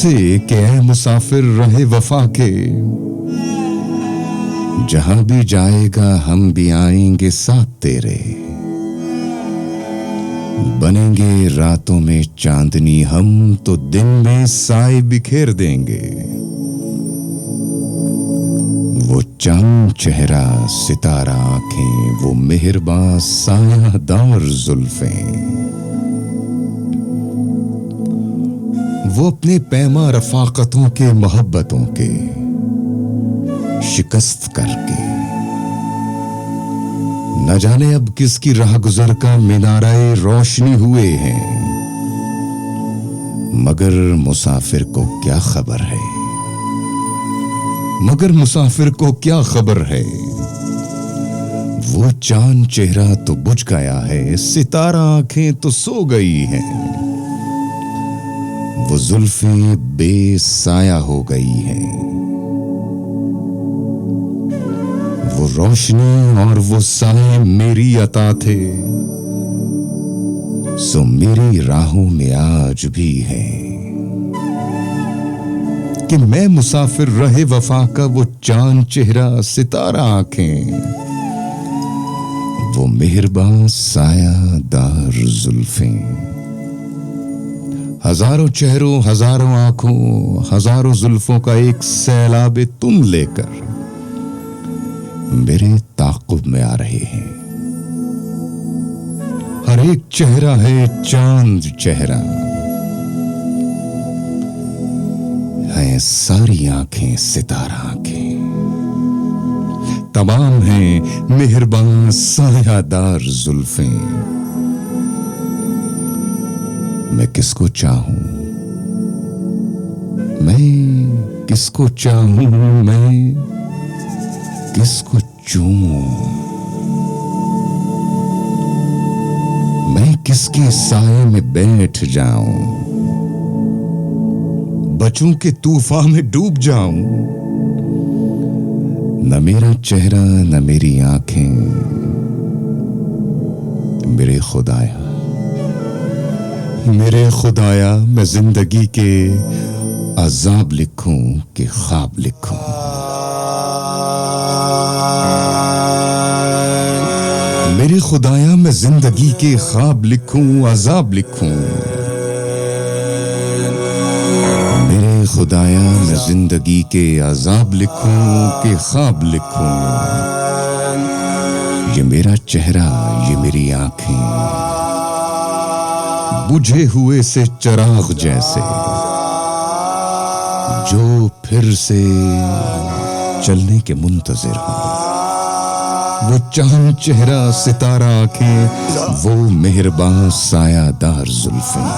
से कि ऐ मुसाफिर रहे वफा के, जहां भी जाएगा हम भी आएंगे साथ तेरे। बनेंगे रातों में चांदनी हम, तो दिन में साए बिखेर देंगे। वो चांद चेहरा सितारा आंखें, वो मेहरबान सायादार जुल्फें, वो अपने पैमा रफाकतों के मोहब्बतों के शिकस्त करके, न जाने अब किसकी राह गुजर का मीनाराए रोशनी हुए हैं। मगर मुसाफिर को क्या खबर है, मगर मुसाफिर को क्या खबर है। वो चांद चेहरा तो बुझ गया है, सितारा आंखें तो सो गई हैं। वो जुल्फें बेसाया हो गई हैं। वो रोशनी और वो साए मेरी अता थे, सो मेरी राहों में आज भी है। कि मैं मुसाफिर रहे वफा का, वो चांद चेहरा सितारा आंखें, वो मेहरबान सायादार जुल्फें। हजारों चेहरों हजारों आंखों हजारों जुल्फों का एक सैलाब तुम लेकर मेरे ताक़ुब में आ रहे हैं। हर एक चेहरा है चांद चेहरा, हैं सारी आंखें सितारा आंखें, तमाम हैं मेहरबान सायादार जुल्फें। मैं किसको चाहूं, मैं किसको चाहूं, मैं किसको चूमूं, मैं किसके साए में बैठ जाऊं, बचूं के तूफान में डूब जाऊं। न मेरा चेहरा न मेरी आंखें, मेरे खुदाया, मेरे खुदाया, मैं जिंदगी के अजाब लिखूं कि ख्वाब लिखूं। मेरे खुदाया, मैं जिंदगी के ख्वाब लिखूं अजाब लिखूं। मेरे खुदाया, मैं जिंदगी के अजाब लिखूं कि ख्वाब लिखूं। ये मेरा चेहरा, ये मेरी आंखें, बुझे हुए से चिराग जैसे, जो फिर से चलने के मुंतजिर हो। वो चांद चेहरा सितारा आंखें, वो मेहरबान सायादार जुल्फें,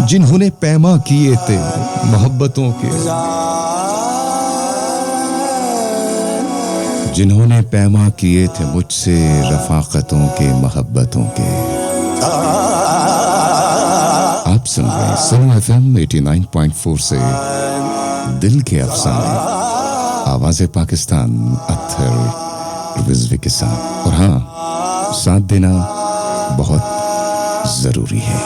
जिन्होंने पैमा किए थे मोहब्बतों के, जिन्होंने पैमा किए थे मुझसे रफाकतों के मोहब्बतों के। आप सुन रहे सुनो FM 89.4 से दिल के अफसाने, आवाज़े पाकिस्तान, अत्थर रिजवी के साथ। और हाँ, साथ देना बहुत जरूरी है।